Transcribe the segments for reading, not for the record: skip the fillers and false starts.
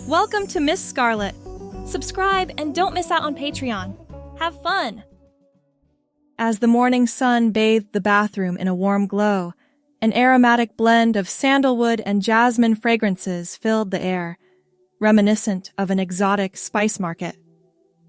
Welcome to Miss Scarlett. Subscribe and don't miss out on Patreon. Have fun! As the morning sun bathed the bathroom in a warm glow, an aromatic blend of sandalwood and jasmine fragrances filled the air, reminiscent of an exotic spice market.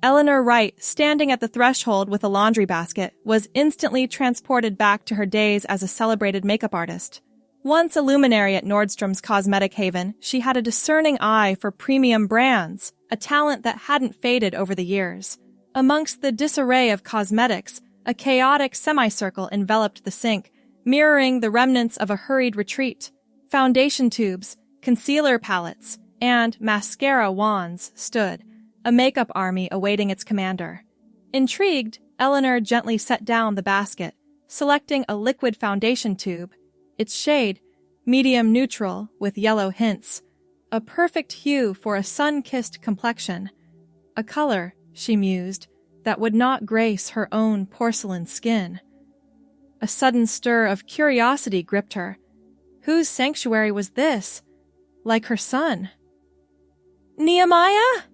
Eleanor Wright, standing at the threshold with a laundry basket, was instantly transported back to her days as a celebrated makeup artist. Once a luminary at Nordstrom's cosmetic haven, she had a discerning eye for premium brands, a talent that hadn't faded over the years. Amongst the disarray of cosmetics, a chaotic semicircle enveloped the sink, mirroring the remnants of a hurried retreat. Foundation tubes, concealer palettes, and mascara wands stood, a makeup army awaiting its commander. Intrigued, Eleanor gently set down the basket, selecting a liquid foundation tube. Its shade, medium neutral with yellow hints, a perfect hue for a sun-kissed complexion. A color, she mused, that would not grace her own porcelain skin. A sudden stir of curiosity gripped her. Whose sanctuary was this? Like her son. "Nehemiah?"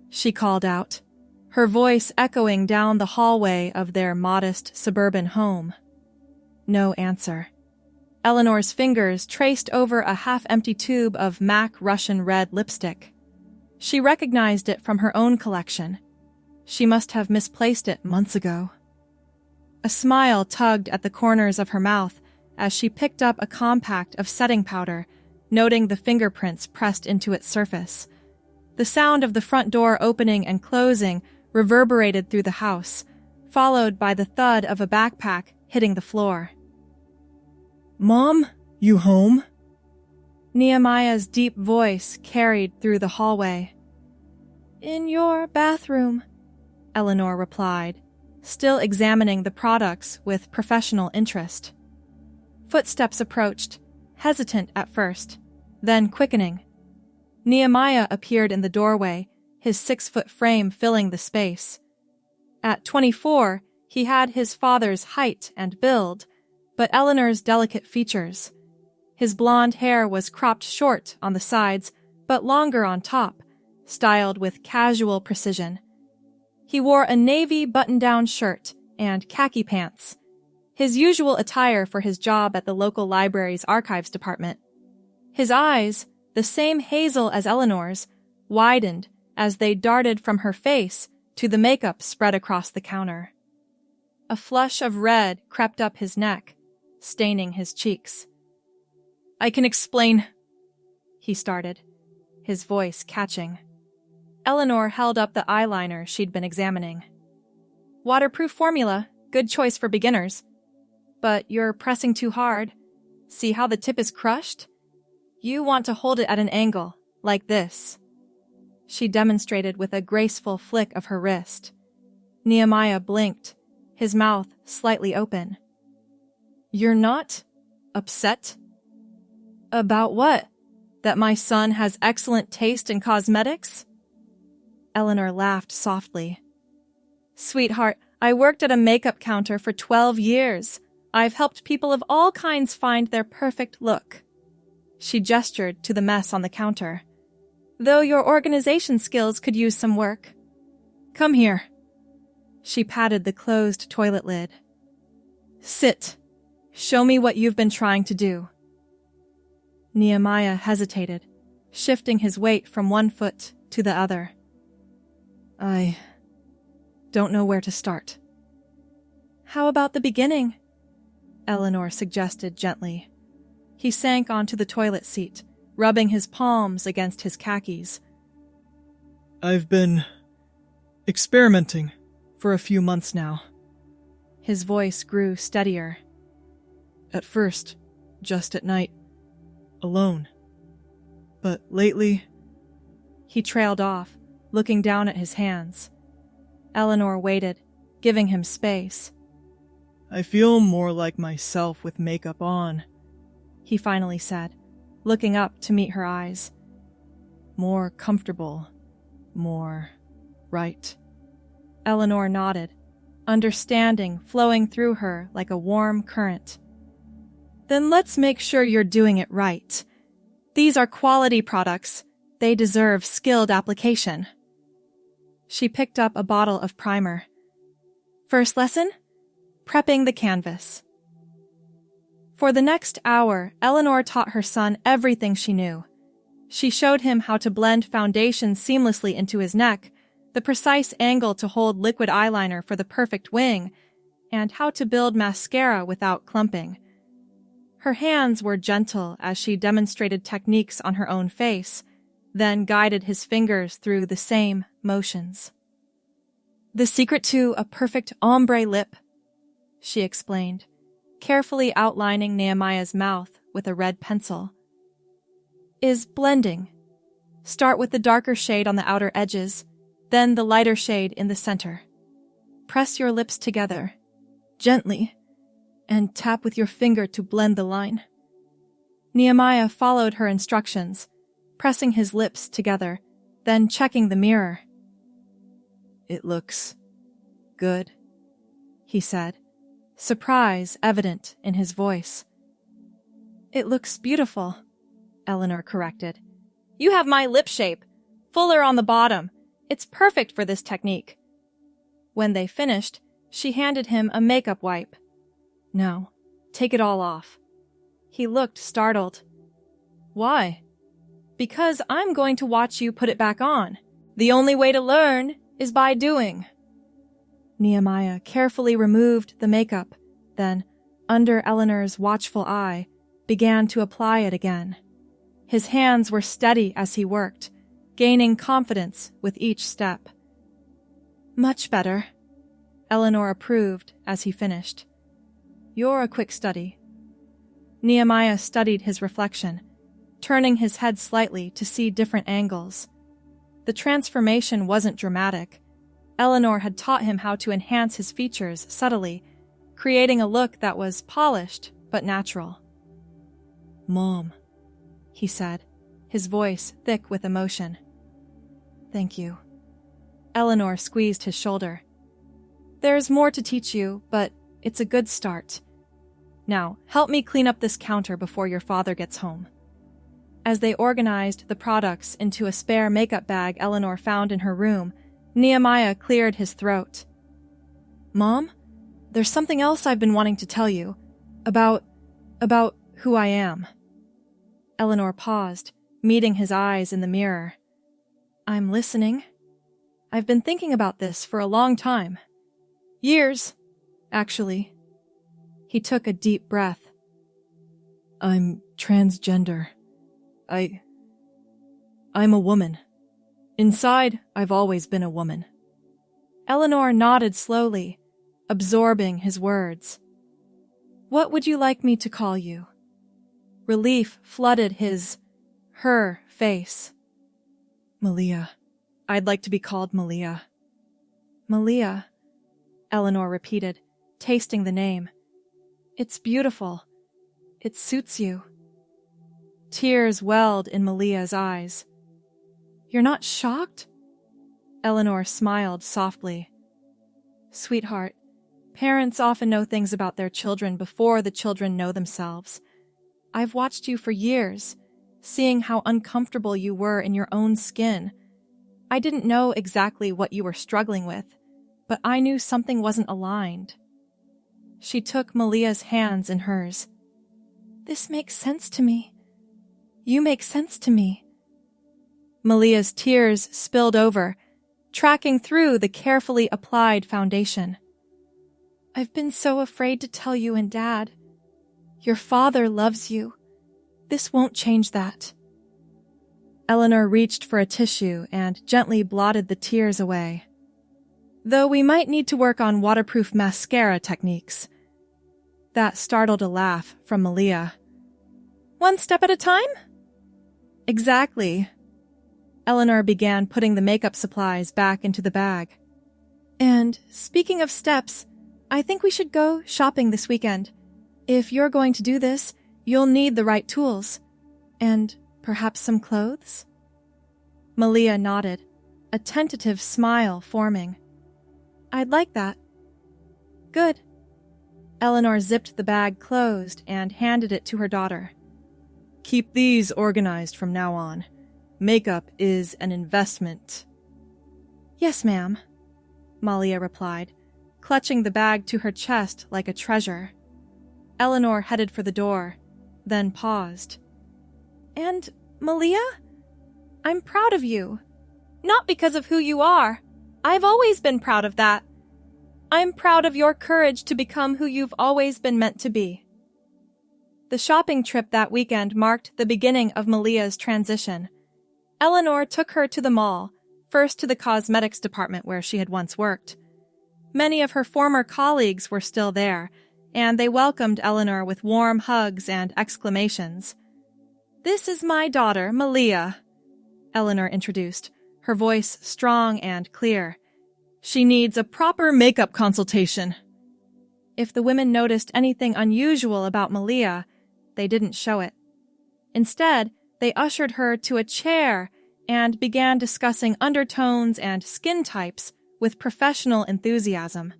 she called out, her voice echoing down the hallway of their modest suburban home. No answer. Eleanor's fingers traced over a half-empty tube of MAC Russian red lipstick. She recognized it from her own collection. She must have misplaced it months ago. A smile tugged at the corners of her mouth as she picked up a compact of setting powder, noting the fingerprints pressed into its surface. The sound of the front door opening and closing reverberated through the house, followed by the thud of a backpack hitting the floor. "Mom, you home?" Nehemiah's deep voice carried through the hallway. "In your bathroom," Eleanor replied, still examining the products with professional interest. Footsteps approached, hesitant at first, then quickening. Nehemiah appeared in the doorway, his 6-foot frame filling the space. At 24, he had his father's height and build, but Eleanor's delicate features. His blonde hair was cropped short on the sides, but longer on top, styled with casual precision. He wore a navy button-down shirt and khaki pants, his usual attire for his job at the local library's archives department. His eyes, the same hazel as Eleanor's, widened as they darted from her face to the makeup spread across the counter. A flush of red crept up his neck, staining his cheeks. "I can explain," he started, his voice catching. Eleanor held up the eyeliner she'd been examining. "Waterproof formula, good choice for beginners. But you're pressing too hard. See how the tip is crushed? You want to hold it at an angle, like this." She demonstrated with a graceful flick of her wrist. Nehemiah blinked, his mouth slightly open. "You're not upset?" "About what? That my son has excellent taste in cosmetics?" Eleanor laughed softly. "Sweetheart, I worked at a makeup counter for 12 years. I've helped people of all kinds find their perfect look." She gestured to the mess on the counter. "Though your organization skills could use some work. Come here." She patted the closed toilet lid. "Sit. Show me what you've been trying to do." Nehemiah hesitated, shifting his weight from one foot to the other. "I don't know where to start." "How about the beginning?" Eleanor suggested gently. He sank onto the toilet seat, rubbing his palms against his khakis. "I've been experimenting for a few months now." His voice grew steadier. "At first, just at night, alone. But lately—" He trailed off, looking down at his hands. Eleanor waited, giving him space. "I feel more like myself with makeup on," he finally said, looking up to meet her eyes. "More comfortable, more right." Eleanor nodded, understanding flowing through her like a warm current. "Then let's make sure you're doing it right. These are quality products. They deserve skilled application. She picked up a bottle of primer. First lesson? Prepping the canvas. For the next hour, Eleanor taught her son everything she knew. She showed him how to blend foundation seamlessly into his neck, the precise angle to hold liquid eyeliner for the perfect wing, and how to build mascara without clumping. Her hands were gentle as she demonstrated techniques on her own face, then guided his fingers through the same motions. The secret to a perfect ombre lip, she explained, carefully outlining Nehemiah's mouth with a red pencil, is blending. Start with the darker shade on the outer edges, then the lighter shade in the center. Press your lips together, gently, and tap with your finger to blend the line. Nehemiah followed her instructions, pressing his lips together, then checking the mirror. It looks good, he said, surprise evident in his voice. It looks beautiful, Eleanor corrected. You have my lip shape, fuller on the bottom. It's perfect for this technique. When they finished, she handed him a makeup wipe. No, take it all off. He looked startled. Why? Because I'm going to watch you put it back on. The only way to learn is by doing. Nehemiah carefully removed the makeup, then, under Eleanor's watchful eye, began to apply it again. His hands were steady as he worked, gaining confidence with each step. Much better, Eleanor approved as he finished. You're a quick study. Nehemiah studied his reflection, turning his head slightly to see different angles. The transformation wasn't dramatic. Eleanor had taught him how to enhance his features subtly, creating a look that was polished but natural. Mom, he said, his voice thick with emotion. Thank you. Eleanor squeezed his shoulder. There's more to teach you, but it's a good start. Now, help me clean up this counter before your father gets home. As they organized the products into a spare makeup bag Eleanor found in her room, Nehemiah cleared his throat. Mom, there's something else I've been wanting to tell you. About who I am. Eleanor paused, meeting his eyes in the mirror. I'm listening. I've been thinking about this for a long time. Years, actually. He took a deep breath. I'm transgender. I'm a woman. Inside, I've always been a woman. Eleanor nodded slowly, absorbing his words. What would you like me to call you? Relief flooded her face. Malia. I'd like to be called Malia. Malia, Eleanor repeated, tasting the name. It's beautiful. It suits you. Tears welled in Malia's eyes. You're not shocked? Eleanor smiled softly. Sweetheart, parents often know things about their children before the children know themselves. I've watched you for years, seeing how uncomfortable you were in your own skin. I didn't know exactly what you were struggling with, but I knew something wasn't aligned. She took Malia's hands in hers. This makes sense to me. You make sense to me. Malia's tears spilled over, tracking through the carefully applied foundation. I've been so afraid to tell you and Dad. Your father loves you. This won't change that. Eleanor reached for a tissue and gently blotted the tears away. Though we might need to work on waterproof mascara techniques. That startled a laugh from Malia. One step at a time? Exactly. Eleanor began putting the makeup supplies back into the bag. And speaking of steps, I think we should go shopping this weekend. If you're going to do this, you'll need the right tools. And perhaps some clothes? Malia nodded, a tentative smile forming. I'd like that. Good. Eleanor zipped the bag closed and handed it to her daughter. Keep these organized from now on. Makeup is an investment. Yes, ma'am, Malia replied, clutching the bag to her chest like a treasure. Eleanor headed for the door, then paused. And, Malia? I'm proud of you. Not because of who you are. I've always been proud of that. I'm proud of your courage to become who you've always been meant to be. The shopping trip that weekend marked the beginning of Malia's transition. Eleanor took her to the mall, first to the cosmetics department where she had once worked. Many of her former colleagues were still there, and they welcomed Eleanor with warm hugs and exclamations. "This is my daughter, Malia," Eleanor introduced, her voice strong and clear. "She needs a proper makeup consultation." If the women noticed anything unusual about Malia, they didn't show it. Instead, they ushered her to a chair and began discussing undertones and skin types with professional enthusiasm.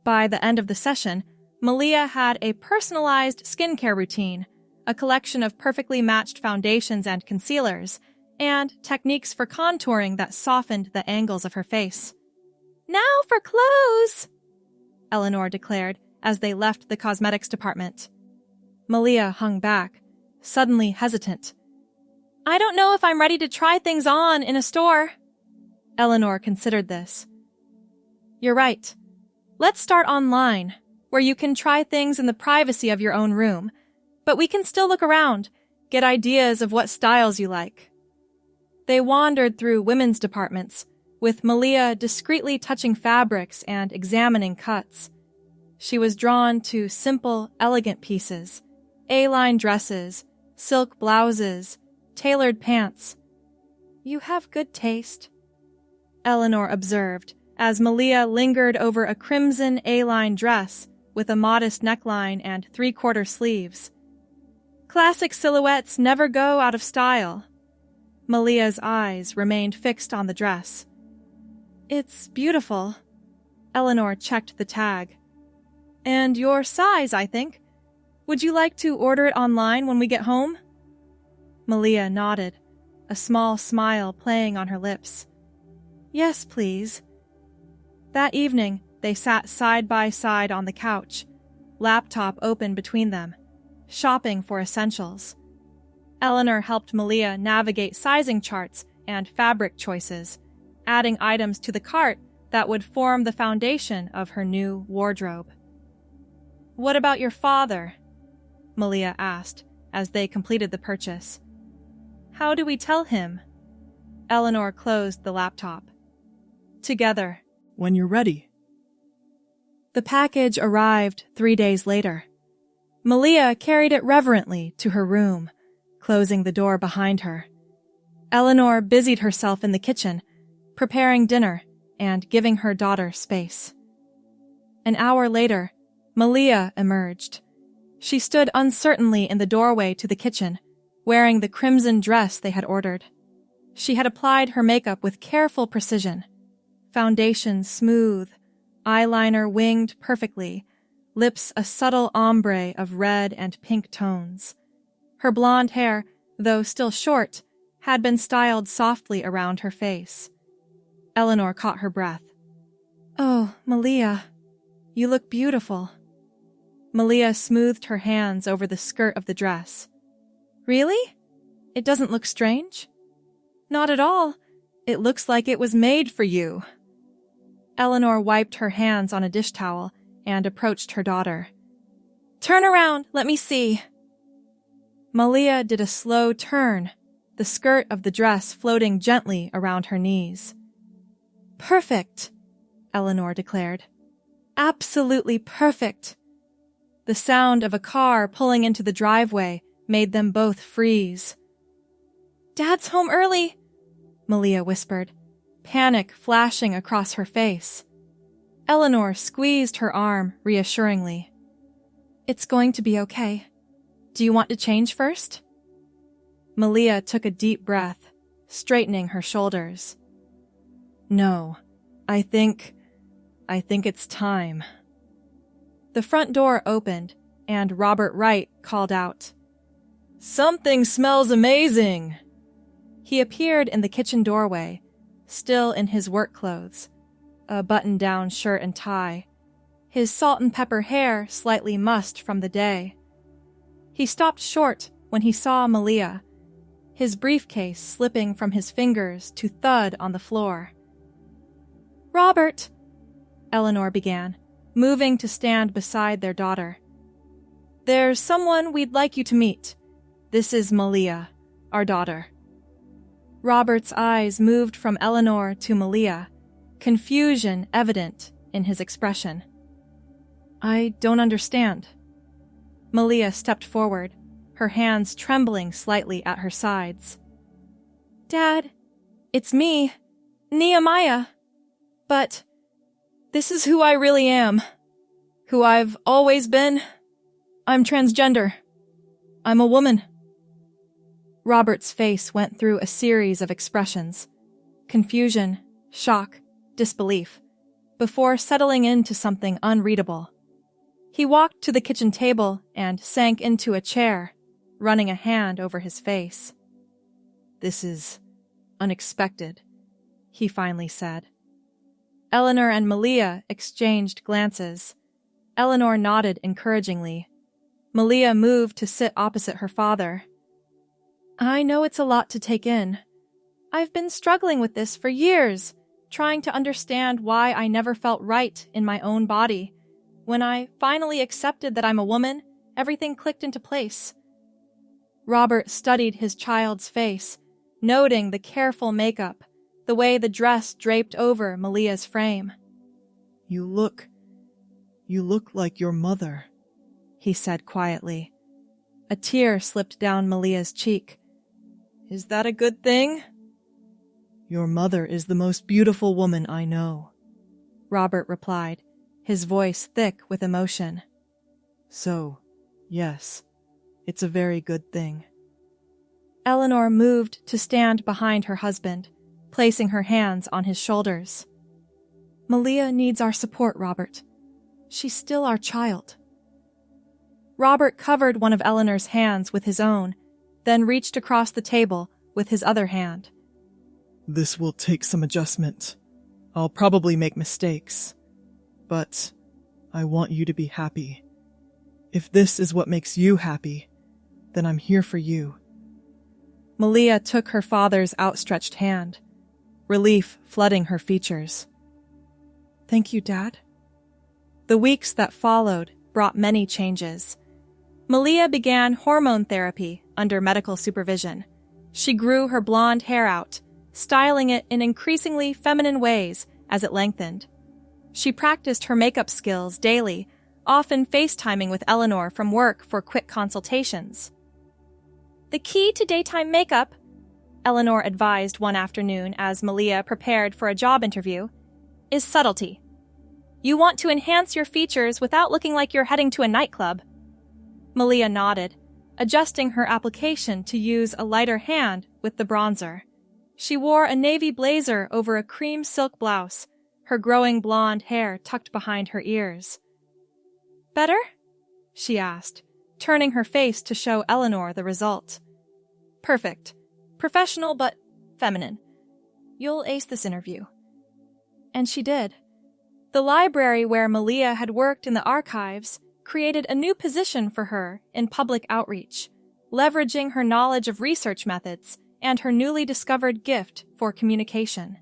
By the end of the session, Malia had a personalized skincare routine, a collection of perfectly matched foundations and concealers, and techniques for contouring that softened the angles of her face. "Now for clothes," Eleanor declared as they left the cosmetics department. Malia hung back, suddenly hesitant. "I don't know if I'm ready to try things on in a store." Eleanor considered this. "You're right. Let's start online, where you can try things in the privacy of your own room, but we can still look around, get ideas of what styles you like." They wandered through women's departments, with Malia discreetly touching fabrics and examining cuts. She was drawn to simple, elegant pieces, A-line dresses, silk blouses, tailored pants. "You have good taste," Eleanor observed as Malia lingered over a crimson A-line dress with a modest neckline and 3/4 sleeves. Classic silhouettes never go out of style. Malia's eyes remained fixed on the dress. "It's beautiful." Eleanor checked the tag. "And your size, I think. Would you like to order it online when we get home?" Malia nodded, a small smile playing on her lips. "Yes, please." That evening, they sat side by side on the couch, laptop open between them, shopping for essentials. Eleanor helped Malia navigate sizing charts and fabric choices, adding items to the cart that would form the foundation of her new wardrobe. "What about your father?" Malia asked as they completed the purchase. "How do we tell him?" Eleanor closed the laptop. "Together. When you're ready." The package arrived 3 days later. Malia carried it reverently to her room, closing the door behind her. Eleanor busied herself in the kitchen, preparing dinner and giving her daughter space. An hour later, Malia emerged. She stood uncertainly in the doorway to the kitchen, wearing the crimson dress they had ordered. She had applied her makeup with careful precision. Foundation smooth, eyeliner winged perfectly, lips a subtle ombre of red and pink tones. Her blonde hair, though still short, had been styled softly around her face. Eleanor caught her breath. "Oh, Malia, you look beautiful." Malia smoothed her hands over the skirt of the dress. "Really? It doesn't look strange?" "Not at all. It looks like it was made for you." Eleanor wiped her hands on a dish towel and approached her daughter. "Turn around, let me see." Malia did a slow turn, the skirt of the dress floating gently around her knees. "Perfect," Eleanor declared. "Absolutely perfect." The sound of a car pulling into the driveway made them both freeze. "Dad's home early," Malia whispered, panic flashing across her face. Eleanor squeezed her arm reassuringly. "It's going to be okay. Do you want to change first?" Malia took a deep breath, straightening her shoulders. "No, I think it's time." The front door opened, and Robert Wright called out, "Something smells amazing." He appeared in the kitchen doorway, still in his work clothes, a button-down shirt and tie, his salt and pepper hair slightly mussed from the day. He stopped short when he saw Malia, his briefcase slipping from his fingers to thud on the floor. "Robert," Eleanor began, moving to stand beside their daughter. "There's someone we'd like you to meet. This is Malia, our daughter." Robert's eyes moved from Eleanor to Malia, confusion evident in his expression. "I don't understand." Malia stepped forward, her hands trembling slightly at her sides. "Dad, it's me, Nehemiah. But this is who I really am. Who I've always been. I'm transgender. I'm a woman." Robert's face went through a series of expressions: confusion, shock, disbelief, before settling into something unreadable. He walked to the kitchen table and sank into a chair, running a hand over his face. "This is unexpected," he finally said. Eleanor and Malia exchanged glances. Eleanor nodded encouragingly. Malia moved to sit opposite her father. "I know it's a lot to take in. I've been struggling with this for years, trying to understand why I never felt right in my own body. When I finally accepted that I'm a woman, everything clicked into place." Robert studied his child's face, noting the careful makeup, the way the dress draped over Malia's frame. You look like your mother," he said quietly. A tear slipped down Malia's cheek. "Is that a good thing?" "Your mother is the most beautiful woman I know," Robert replied, his voice thick with emotion. "So, yes, it's a very good thing." Eleanor moved to stand behind her husband, placing her hands on his shoulders. "Malia needs our support, Robert. She's still our child." Robert covered one of Eleanor's hands with his own, then reached across the table with his other hand. "This will take some adjustment. I'll probably make mistakes. But I want you to be happy. If this is what makes you happy, then I'm here for you." Malia took her father's outstretched hand, relief flooding her features. "Thank you, Dad." The weeks that followed brought many changes. Malia began hormone therapy under medical supervision. She grew her blonde hair out, styling it in increasingly feminine ways as it lengthened. She practiced her makeup skills daily, often FaceTiming with Eleanor from work for quick consultations. "The key to daytime makeup," Eleanor advised one afternoon as Malia prepared for a job interview, "is subtlety. You want to enhance your features without looking like you're heading to a nightclub." Malia nodded, adjusting her application to use a lighter hand with the bronzer. She wore a navy blazer over a cream silk blouse, her growing blonde hair tucked behind her ears. "Better?" she asked, turning her face to show Eleanor the result. "Perfect. Professional but feminine. You'll ace this interview." And she did. The library where Malia had worked in the archives created a new position for her in public outreach, leveraging her knowledge of research methods and her newly discovered gift for communication.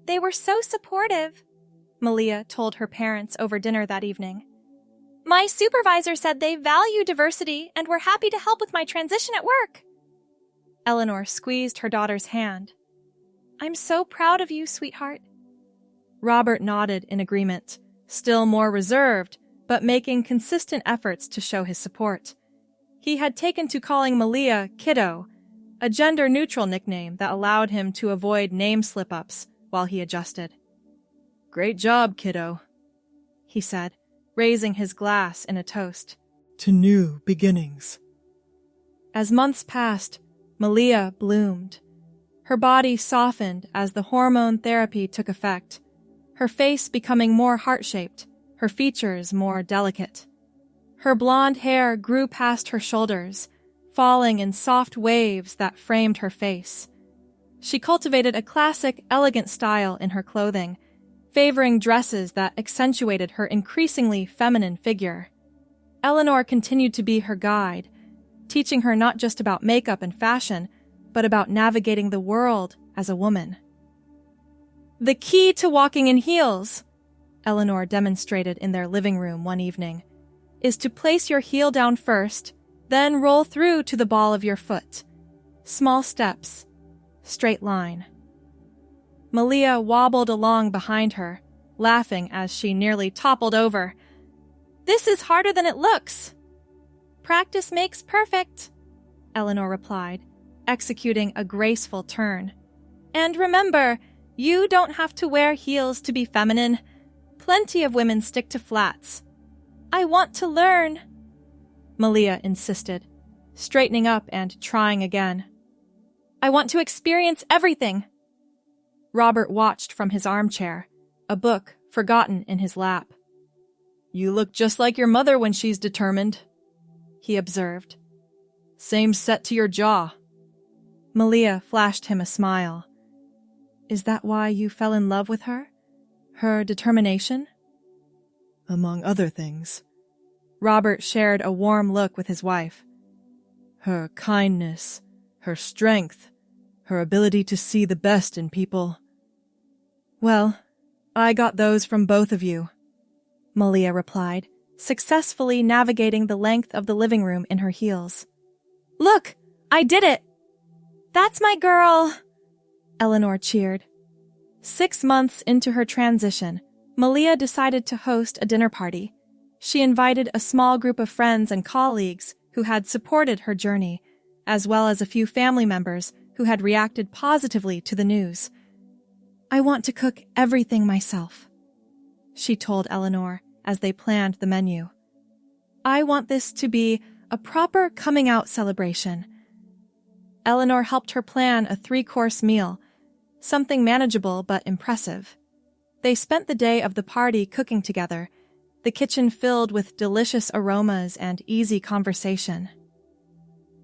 "They were so supportive," Malia told her parents over dinner that evening. "My supervisor said they value diversity and were happy to help with my transition at work." Eleanor squeezed her daughter's hand. "I'm so proud of you, sweetheart." Robert nodded in agreement, still more reserved, but making consistent efforts to show his support. He had taken to calling Malia Kiddo, a gender-neutral nickname that allowed him to avoid name slip-ups while he adjusted. "Great job, kiddo," he said, raising his glass in a toast. "To new beginnings." As months passed, Malia bloomed. Her body softened as the hormone therapy took effect, her face becoming more heart-shaped, her features more delicate. Her blonde hair grew past her shoulders, falling in soft waves that framed her face, She cultivated a classic, elegant style in her clothing, favoring dresses that accentuated her increasingly feminine figure. Eleanor continued to be her guide, teaching her not just about makeup and fashion, but about navigating the world as a woman. "The key to walking in heels," Eleanor demonstrated in their living room one evening, "is to place your heel down first, then roll through to the ball of your foot. Small steps, straight line." Malia wobbled along behind her, laughing as she nearly toppled over. "This is harder than it looks." "Practice makes perfect," Eleanor replied, executing a graceful turn. "And remember, you don't have to wear heels to be feminine. Plenty of women stick to flats." "I want to learn," Malia insisted, straightening up and trying again. "I want to experience everything." Robert watched from his armchair, a book forgotten in his lap. "You look just like your mother when she's determined," he observed. "Same set to your jaw." Malia flashed him a smile. "Is that why you fell in love with her? Her determination?" "Among other things." Robert shared a warm look with his wife. "Her kindness, her strength, her ability to see the best in people." "Well, I got those from both of you," Malia replied, successfully navigating the length of the living room in her heels. "Look, I did it! That's my girl!" Eleanor cheered. 6 months into her transition, Malia decided to host a dinner party. She invited a small group of friends and colleagues who had supported her journey, as well as a few family members who had reacted positively to the news. "I want to cook everything myself," she told Eleanor as they planned the menu. "I want this to be a proper coming-out celebration." Eleanor helped her plan a 3-course meal, something manageable but impressive. They spent the day of the party cooking together, the kitchen filled with delicious aromas and easy conversation.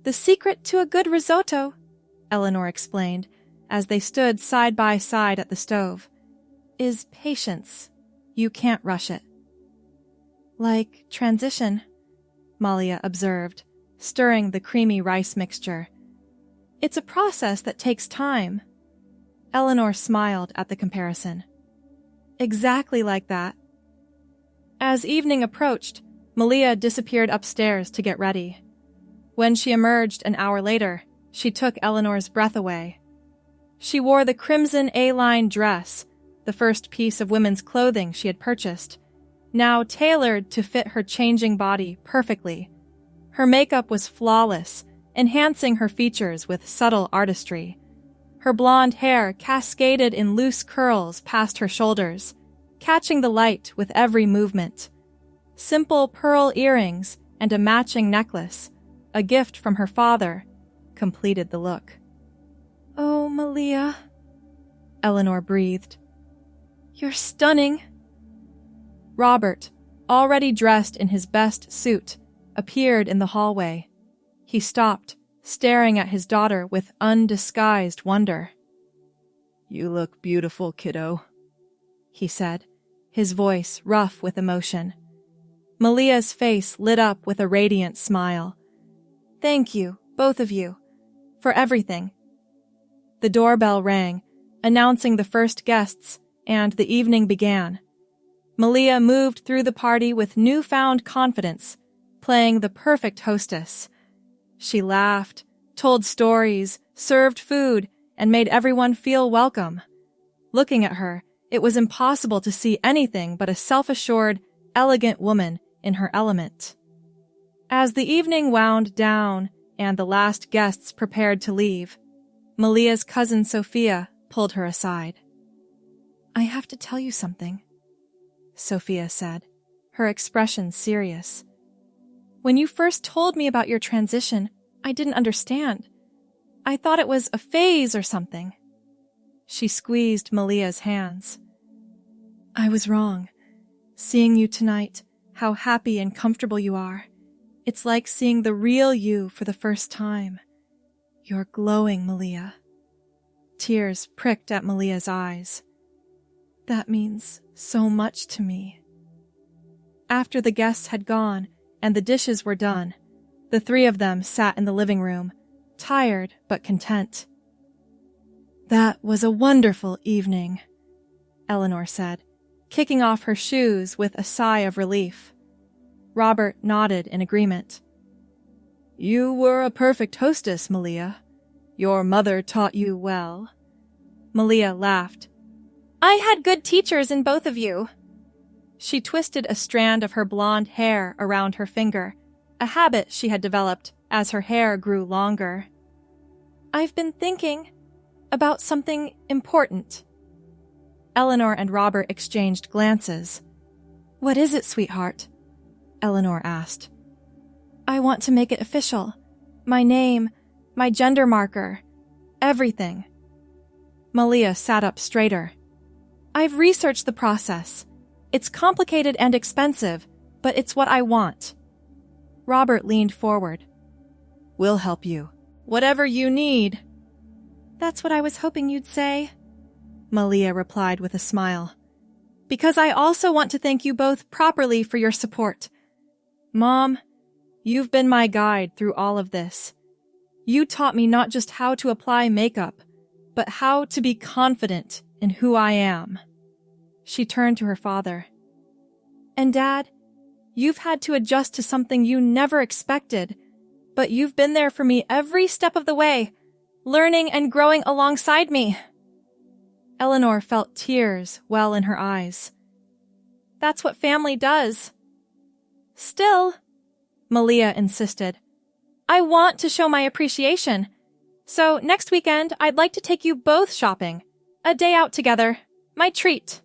"The secret to a good risotto," Eleanor explained, as they stood side by side at the stove, "is patience. You can't rush it." "Like transition," Malia observed, stirring the creamy rice mixture. "It's a process that takes time." Eleanor smiled at the comparison. "Exactly like that." As evening approached, Malia disappeared upstairs to get ready. When she emerged an hour later, she took Eleanor's breath away. She wore the crimson A-line dress, the first piece of women's clothing she had purchased, now tailored to fit her changing body perfectly. Her makeup was flawless, enhancing her features with subtle artistry. Her blonde hair cascaded in loose curls past her shoulders, catching the light with every movement. Simple pearl earrings and a matching necklace, a gift from her father, completed the look. "Oh, Malia," Eleanor breathed. "You're stunning." Robert, already dressed in his best suit, appeared in the hallway. He stopped, staring at his daughter with undisguised wonder. "You look beautiful, kiddo," he said, his voice rough with emotion. Malia's face lit up with a radiant smile. "Thank you, both of you, for everything." The doorbell rang, announcing the first guests, and the evening began. Malia moved through the party with newfound confidence, playing the perfect hostess. She laughed, told stories, served food, and made everyone feel welcome. Looking at her, it was impossible to see anything but a self-assured, elegant woman in her element. As the evening wound down and the last guests prepared to leave, Malia's cousin Sophia pulled her aside. "I have to tell you something," Sophia said, her expression serious. "When you first told me about your transition, I didn't understand. I thought it was a phase or something." She squeezed Malia's hands. "I was wrong. Seeing you tonight, how happy and comfortable you are. It's like seeing the real you for the first time. You're glowing, Malia." Tears pricked at Malia's eyes. That means so much to me. After the guests had gone and the dishes were done, the three of them sat in the living room, tired but content. That was a wonderful evening, Eleanor said, kicking off her shoes with a sigh of relief. Robert nodded in agreement. You were a perfect hostess, Malia. Your mother taught you well. Malia laughed. I had good teachers in both of you. She twisted a strand of her blonde hair around her finger, a habit she had developed as her hair grew longer. I've been thinking about something important. Eleanor and Robert exchanged glances. What is it, sweetheart? Eleanor asked. I want to make it official. My name, my gender marker, everything. Malia sat up straighter. I've researched the process. It's complicated and expensive, but it's what I want. Robert leaned forward. We'll help you. Whatever you need. That's what I was hoping you'd say, Malia replied with a smile. Because I also want to thank you both properly for your support. Mom, you've been my guide through all of this. You taught me not just how to apply makeup, but how to be confident in who I am. She turned to her father. And Dad, you've had to adjust to something you never expected, but you've been there for me every step of the way, learning and growing alongside me. Eleanor felt tears well in her eyes. That's what family does. Still, Malia insisted, I want to show my appreciation. So next weekend, I'd like to take you both shopping. A day out together. My treat.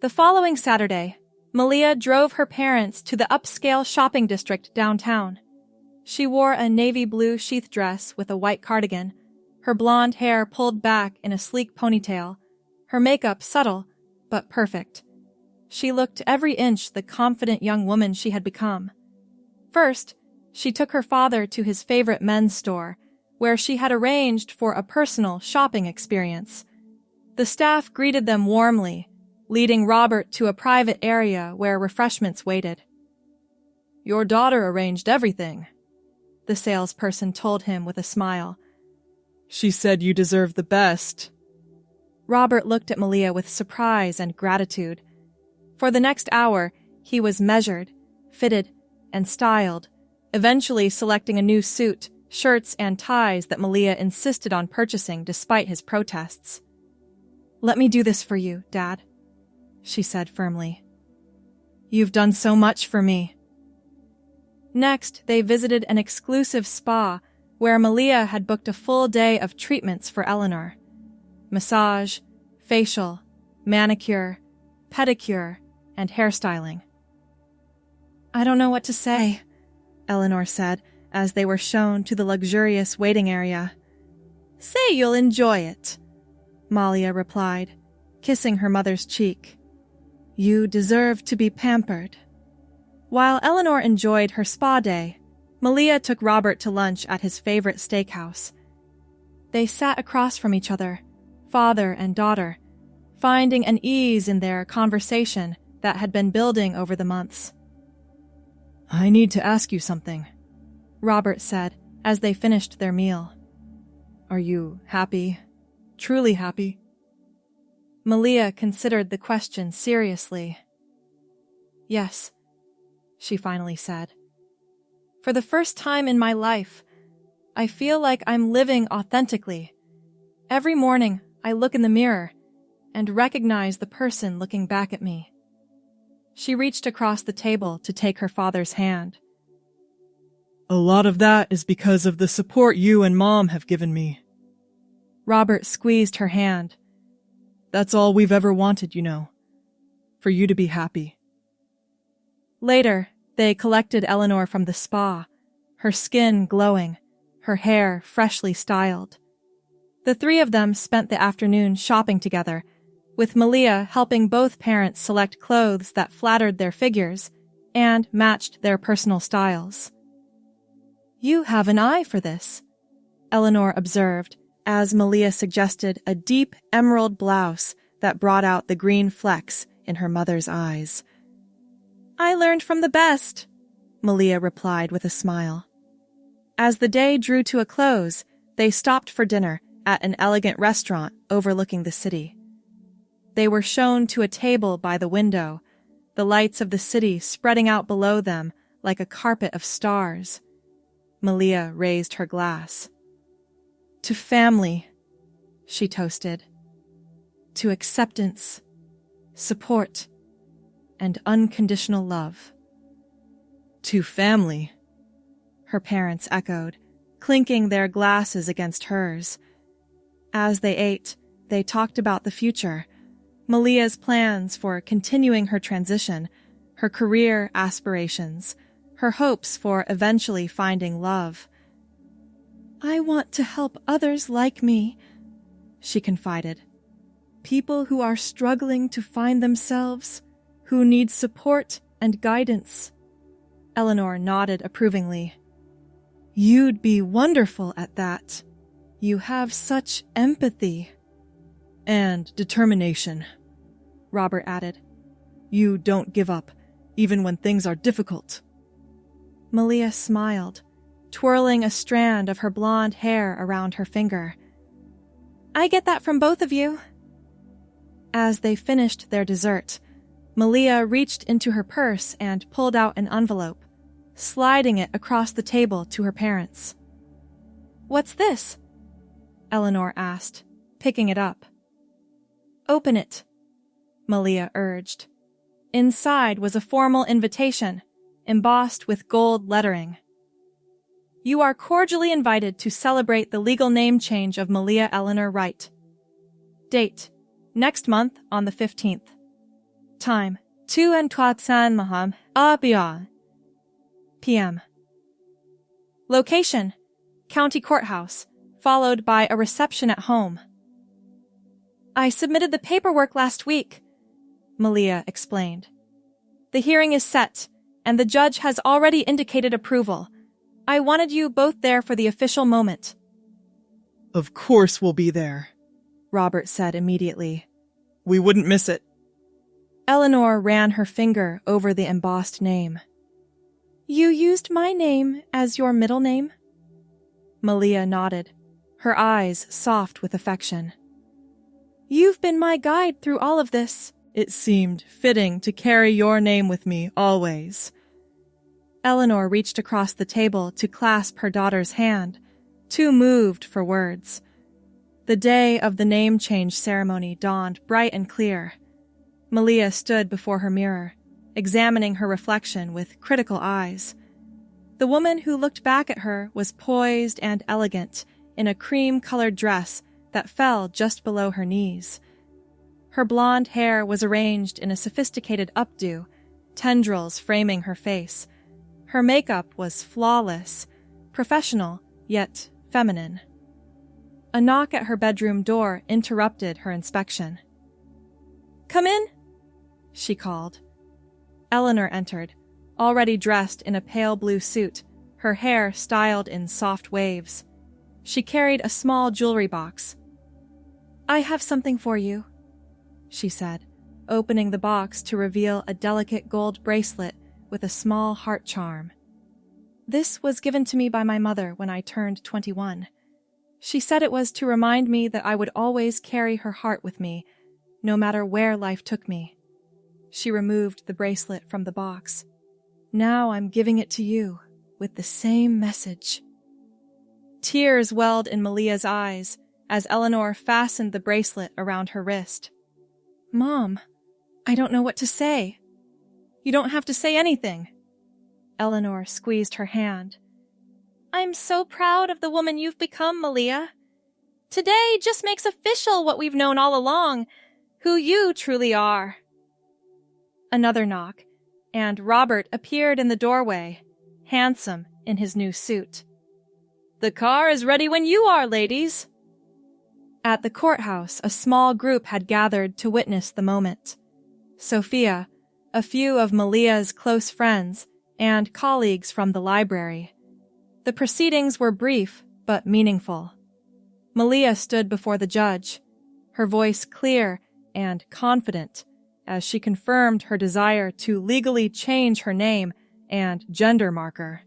The following Saturday, Malia drove her parents to the upscale shopping district downtown. She wore a navy blue sheath dress with a white cardigan, her blonde hair pulled back in a sleek ponytail, her makeup subtle but perfect. She looked every inch the confident young woman she had become. First, she took her father to his favorite men's store, where she had arranged for a personal shopping experience. The staff greeted them warmly, leading Robert to a private area where refreshments waited. Your daughter arranged everything, the salesperson told him with a smile. She said you deserve the best. Robert looked at Malia with surprise and gratitude. For the next hour, he was measured, fitted, and styled, eventually selecting a new suit, shirts, and ties that Malia insisted on purchasing despite his protests. Let me do this for you, Dad, she said firmly. You've done so much for me. Next, they visited an exclusive spa where Malia had booked a full day of treatments for Eleanor. Massage, facial, manicure, pedicure, and hairstyling. I don't know what to say, Eleanor said as they were shown to the luxurious waiting area. Say you'll enjoy it, Malia replied, kissing her mother's cheek. You deserve to be pampered. While Eleanor enjoyed her spa day, Malia took Robert to lunch at his favorite steakhouse. They sat across from each other, father and daughter, finding an ease in their conversation that had been building over the months. I need to ask you something, Robert said as they finished their meal. Are you happy? Truly happy? Malia considered the question seriously. Yes, she finally said. For the first time in my life, I feel like I'm living authentically. Every morning, I look in the mirror and recognize the person looking back at me. She reached across the table to take her father's hand. A lot of that is because of the support you and Mom have given me. Robert squeezed her hand. That's all we've ever wanted, you know. For you to be happy. Later, they collected Eleanor from the spa, her skin glowing, her hair freshly styled. The three of them spent the afternoon shopping together, with Malia helping both parents select clothes that flattered their figures and matched their personal styles. You have an eye for this, Eleanor observed, as Malia suggested a deep emerald blouse that brought out the green flecks in her mother's eyes. "I learned from the best," Malia replied with a smile. As the day drew to a close, they stopped for dinner at an elegant restaurant overlooking the city. They were shown to a table by the window, the lights of the city spreading out below them like a carpet of stars. Malia raised her glass. "To family," she toasted. "To acceptance, support, and unconditional love." "To family," her parents echoed, clinking their glasses against hers. As they ate, they talked about the future, Malia's plans for continuing her transition, her career aspirations, her hopes for eventually finding love. "I want to help others like me," she confided. "People who are struggling to find themselves, who need support and guidance." Eleanor nodded approvingly. "You'd be wonderful at that. You have such empathy." "And determination," Robert added. "You don't give up, even when things are difficult." Malia smiled, twirling a strand of her blonde hair around her finger. "I get that from both of you." As they finished their dessert, Malia reached into her purse and pulled out an envelope, sliding it across the table to her parents. "What's this?" Eleanor asked, picking it up. "Open it," Malia urged. Inside was a formal invitation, embossed with gold lettering. "You are cordially invited to celebrate the legal name change of Malia Eleanor Wright. Date, next month on the 15th. Time, 2:03 Maham Abia. p.m. Location, County Courthouse, followed by a reception at home." "I submitted the paperwork last week," Malia explained. "The hearing is set, and the judge has already indicated approval. I wanted you both there for the official moment." "Of course we'll be there," Robert said immediately. "We wouldn't miss it." Eleanor ran her finger over the embossed name. "You used my name as your middle name?" Malia nodded, her eyes soft with affection. "You've been my guide through all of this. It seemed fitting to carry your name with me always." Eleanor reached across the table to clasp her daughter's hand, too moved for words. The day of the name change ceremony dawned bright and clear. Malia stood before her mirror, examining her reflection with critical eyes. The woman who looked back at her was poised and elegant in a cream-colored dress that fell just below her knees. Her blonde hair was arranged in a sophisticated updo, tendrils framing her face. Her makeup was flawless, professional, yet feminine. A knock at her bedroom door interrupted her inspection. "Come in," she called. Eleanor entered, already dressed in a pale blue suit, her hair styled in soft waves. She carried a small jewelry box. "I have something for you," she said, opening the box to reveal a delicate gold bracelet with a small heart charm. "This was given to me by my mother when I turned 21. She said it was to remind me that I would always carry her heart with me, no matter where life took me." She removed the bracelet from the box. "Now I'm giving it to you, with the same message." Tears welled in Malia's eyes as Eleanor fastened the bracelet around her wrist. "Mom, I don't know what to say." "You don't have to say anything." Eleanor squeezed her hand. "I'm so proud of the woman you've become, Malia. Today just makes official what we've known all along, who you truly are." Another knock, and Robert appeared in the doorway, handsome in his new suit. "The car is ready when you are, ladies." At the courthouse, a small group had gathered to witness the moment. Sophia, a few of Malia's close friends, and colleagues from the library. The proceedings were brief but meaningful. Malia stood before the judge, her voice clear and confident as she confirmed her desire to legally change her name and gender marker.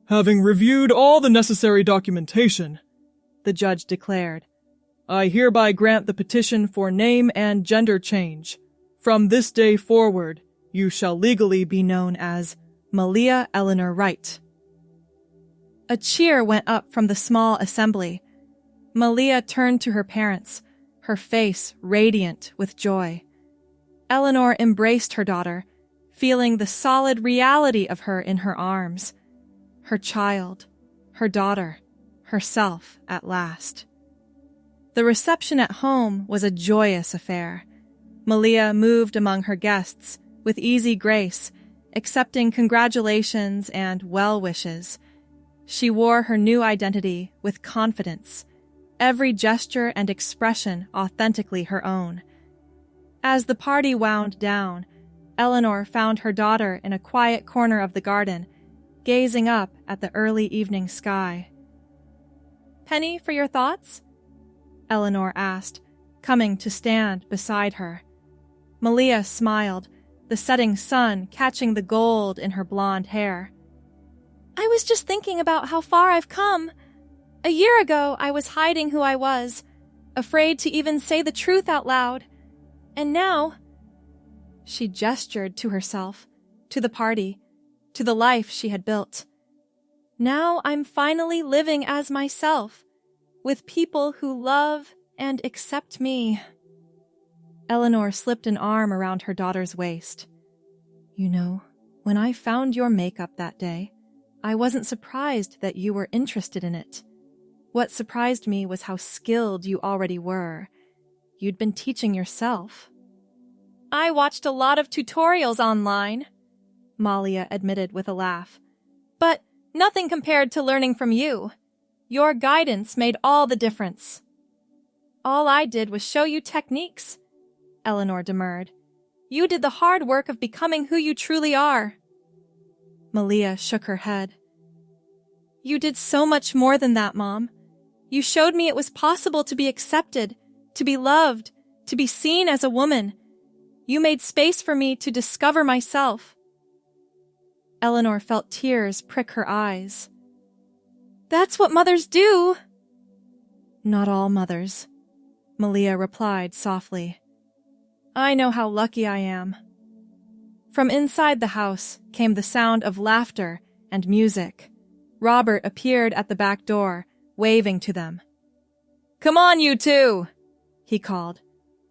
Having reviewed all the necessary documentation, the judge declared, I hereby grant the petition for name and gender change. From this day forward, you shall legally be known as Malia Eleanor Wright. A cheer went up from the small assembly. Malia turned to her parents, her face radiant with joy. Eleanor embraced her daughter, feeling the solid reality of her in her arms. Her child, her daughter, herself at last. The reception at home was a joyous affair. Malia moved among her guests with easy grace, accepting congratulations and well wishes. She wore her new identity with confidence, every gesture and expression authentically her own. As the party wound down, Eleanor found her daughter in a quiet corner of the garden, gazing up at the early evening sky. "Penny, for your thoughts?" Eleanor asked, coming to stand beside her. Malia smiled, the setting sun catching the gold in her blonde hair. "I was just thinking about how far I've come. A year ago, I was hiding who I was, afraid to even say the truth out loud. And now..." She gestured to herself, to the party, to the life she had built. "Now I'm finally living as myself, with people who love and accept me." Eleanor slipped an arm around her daughter's waist. "You know, when I found your makeup that day, I wasn't surprised that you were interested in it. What surprised me was how skilled you already were. You'd been teaching yourself." "I watched a lot of tutorials online," Malia admitted with a laugh. "But nothing compared to learning from you. Your guidance made all the difference." "All I did was show you techniques," Eleanor demurred. "You did the hard work of becoming who you truly are." Malia shook her head. "You did so much more than that, Mom. You showed me it was possible to be accepted, to be loved, to be seen as a woman. You made space for me to discover myself." Eleanor felt tears prick her eyes. "That's what mothers do." "Not all mothers," Malia replied softly. "I know how lucky I am." From inside the house came the sound of laughter and music. Robert appeared at the back door, waving to them. "Come on, you two," he called.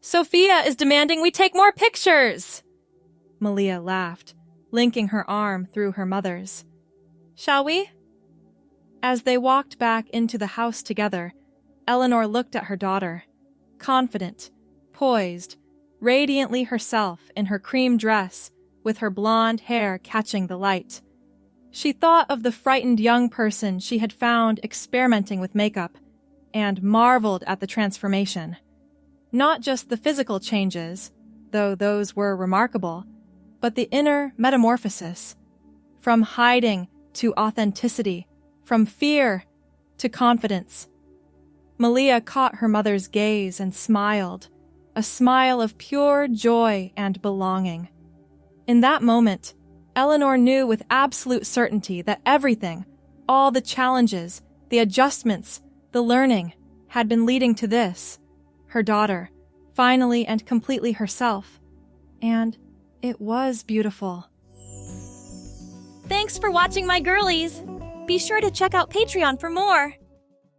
"Sophia is demanding we take more pictures." Malia laughed, linking her arm through her mother's. "Shall we?" As they walked back into the house together, Eleanor looked at her daughter, confident, poised, radiantly herself in her cream dress with her blonde hair catching the light. She thought of the frightened young person she had found experimenting with makeup and marveled at the transformation. Not just the physical changes, though those were remarkable, but the inner metamorphosis. From hiding to authenticity, from fear to confidence. Malia caught her mother's gaze and smiled, a smile of pure joy and belonging. In that moment, Eleanor knew with absolute certainty that everything, all the challenges, the adjustments, the learning, had been leading to this, her daughter, finally and completely herself. And it was beautiful. Thanks for watching, my girlies! Be sure to check out Patreon for more!